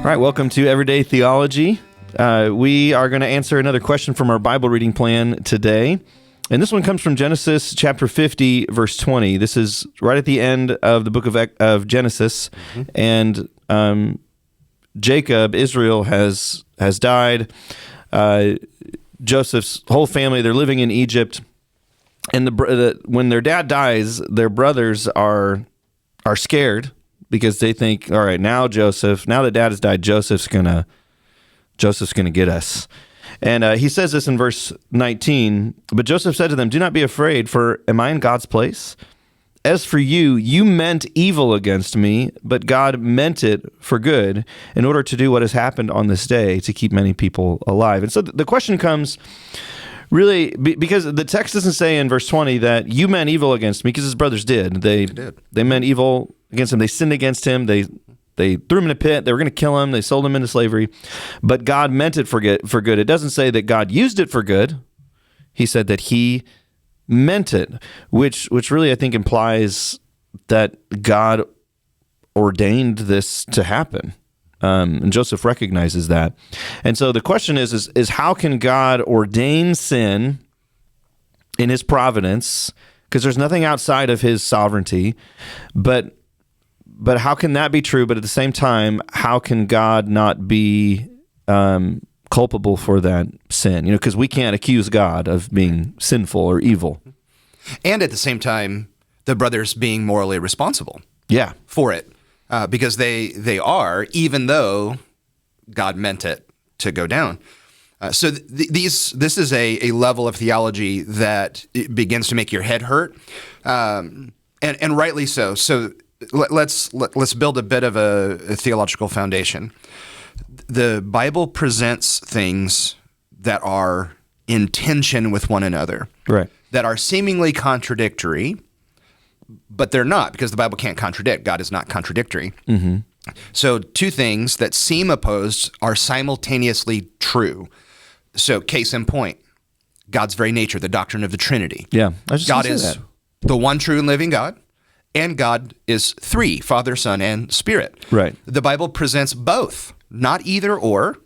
right, welcome to Everyday Theology. We are going to answer another question from our Bible reading plan today. And this one comes from Genesis chapter 50, verse 20. This is right at the end of the book of Genesis. Mm-hmm. And Jacob, Israel, has died. Joseph's whole family, they're living in Egypt. And when their dad dies, their brothers are scared because they think, all right, now that dad has died, Joseph's gonna get us. And he says this in verse 19, but Joseph said to them, do not be afraid, for am I in God's place? As for you, you meant evil against me, but God meant it for good in order to do what has happened on this day, to keep many people alive. And so the question comes really because the text doesn't say in verse 20 that you meant evil against me, because his brothers did. They meant evil against him. They sinned against him. They threw him in a pit. They were going to kill him. They sold him into slavery. But God meant it for good. It doesn't say that God used it for good. He said that he meant it, which really I think implies that God ordained this to happen. And Joseph recognizes that. And so the question is how can God ordain sin in his providence? Because there's nothing outside of his sovereignty. But how can that be true? But at the same time, how can God not be culpable for that sin? Because we can't accuse God of being sinful or evil. And at the same time, the brothers being morally responsible for it. Because they are, even though God meant it to go down. So this is a level of theology that it begins to make your head hurt, and rightly so. So let's build a bit of a theological foundation. The Bible presents things that are in tension with one another, right? That are seemingly contradictory, but they're not, because the Bible can't contradict. God is not contradictory. Mm-hmm. So two things that seem opposed are simultaneously true. So case in point, God's very nature, the doctrine of the Trinity. Yeah, I was just God gonna say is that. The one true and living God, and God is three, Father, Son, and Spirit. Right. The Bible presents both, not either or.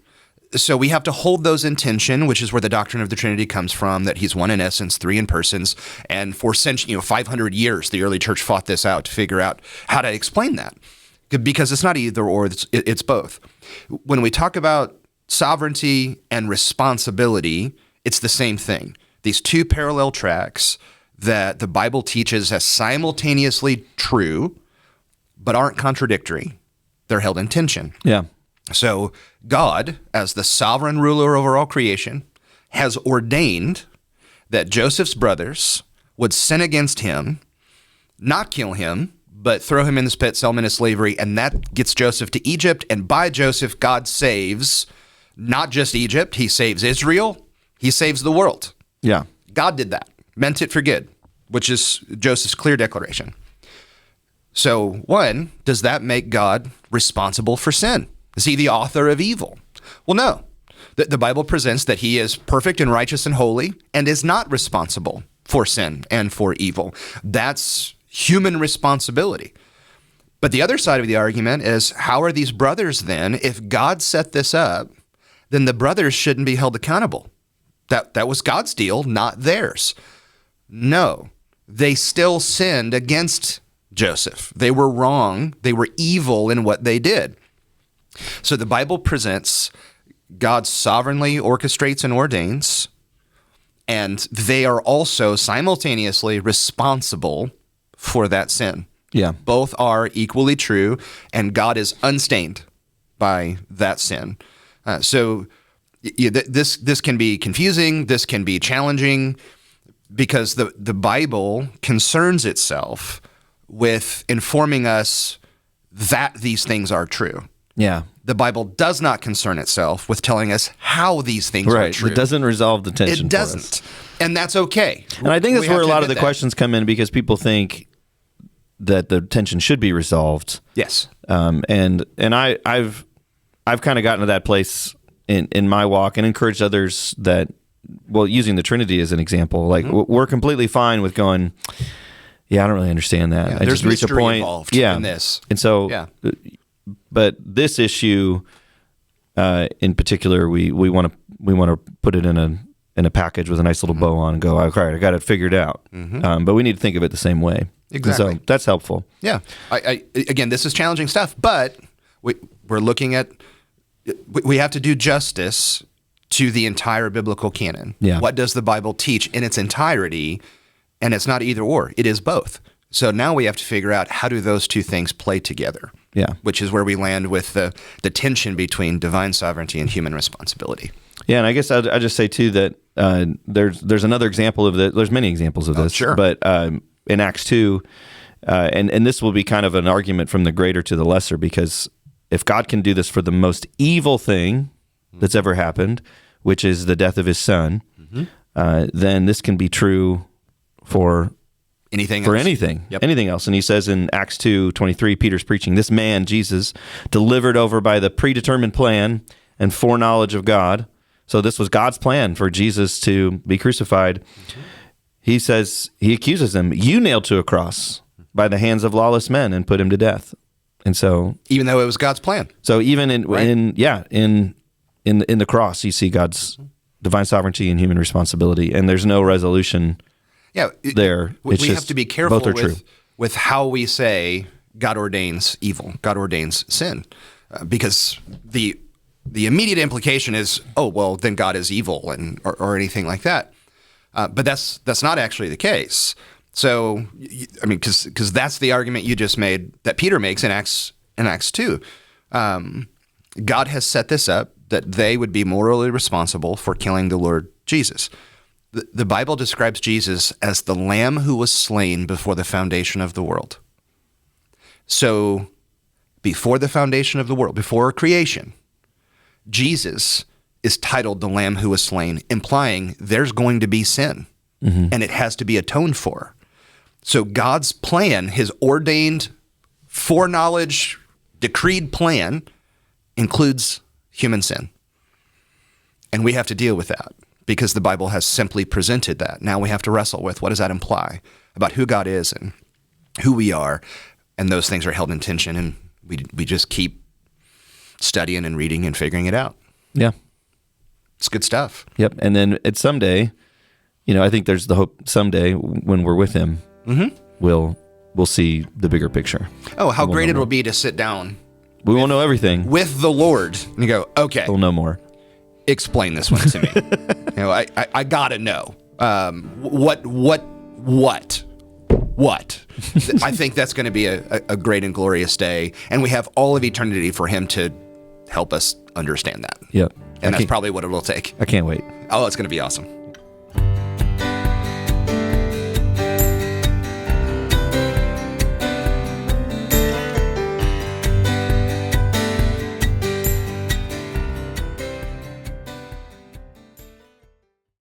So we have to hold those in tension, which is where the doctrine of the Trinity comes from, that he's one in essence, three in persons. And for 500 years, the early church fought this out to figure out how to explain that, because it's not either or, it's both. When we talk about sovereignty and responsibility, it's the same thing. These two parallel tracks that the Bible teaches as simultaneously true, but aren't contradictory. They're held in tension. Yeah. So God, as the sovereign ruler over all creation, has ordained that Joseph's brothers would sin against him, not kill him, but throw him in this pit, sell him into slavery, and that gets Joseph to Egypt. And by Joseph, God saves not just Egypt, he saves Israel, he saves the world. Yeah. God did that, meant it for good, which is Joseph's clear declaration. So one, does that make God responsible for sin? Is he the author of evil? Well, no. The Bible presents that he is perfect and righteous and holy and is not responsible for sin and for evil. That's human responsibility. But the other side of the argument is, how are these brothers then? If God set this up, then the brothers shouldn't be held accountable. That was God's deal, not theirs. No, they still sinned against Joseph. They were wrong. They were evil in what they did. So the Bible presents God sovereignly orchestrates and ordains, and they are also simultaneously responsible for that sin. Yeah. Both are equally true, and God is unstained by that sin. This can be confusing. This can be challenging, because the Bible concerns itself with informing us that these things are true. Yeah. The Bible does not concern itself with telling us how these things are true. It doesn't resolve the tension. It doesn't. For us. And that's okay. And I think that's where a lot of the questions come in, because people think that the tension should be resolved. Yes. And I've kind of gotten to that place in my walk, and encouraged others that, well, using the Trinity as an example, like we're completely fine with going, yeah, I don't really understand that. Yeah, there's mystery involved in this. And so, but this issue, in particular, we want to put it in a package with a nice little bow on and go, all right, I got it figured out. But we need to think of it the same way. Exactly. And so that's helpful. Yeah. Again, this is challenging stuff, but we're looking at, we have to do justice to the entire biblical canon. Yeah. What does the Bible teach in its entirety? And it's not either or, it is both. So now we have to figure out, how do those two things play together? Yeah. Which is where we land with the tension between divine sovereignty and human responsibility. Yeah, and I guess I'd just say too that there's another example of this. There's many examples of this. Sure. But in Acts 2, and this will be kind of an argument from the greater to the lesser, because if God can do this for the most evil thing that's ever happened, which is the death of his son, then this can be true for anything else. Anything else. And he says in Acts 2:23, Peter's preaching, this man, Jesus, delivered over by the predetermined plan and foreknowledge of God. So this was God's plan for Jesus to be crucified. He says, he accuses them, you nailed to a cross by the hands of lawless men and put him to death. And so, even though it was God's plan. So even in the cross, you see God's divine sovereignty and human responsibility, and there's no resolution there. We have to be careful with how we say God ordains evil, God ordains sin, because the immediate implication is, oh, well, then God is evil or anything like that. But that's not actually the case. So, I mean, because that's the argument you just made that Peter makes in Acts 2. God has set this up that they would be morally responsible for killing the Lord Jesus. The Bible describes Jesus as the Lamb who was slain before the foundation of the world. So, before the foundation of the world, before creation, Jesus is titled the Lamb who was slain, implying there's going to be sin, and it has to be atoned for. So God's plan, his ordained, foreknowledge, decreed plan, includes human sin. And we have to deal with that because the Bible has simply presented that. Now we have to wrestle with, what does that imply about who God is and who we are? And those things are held in tension, and we just keep studying and reading and figuring it out. Yeah. It's good stuff. Yep. And then someday, I think there's the hope someday when we're with him, we'll see the bigger picture. Oh, how great it will be to sit down. We won't know everything. With the Lord. And you go, okay. We'll know more. Explain this one to me. I gotta know. What? I think that's going to be a great and glorious day. And we have all of eternity for him to help us understand that. Yep. And that's probably what it will take. I can't wait. Oh, it's going to be awesome.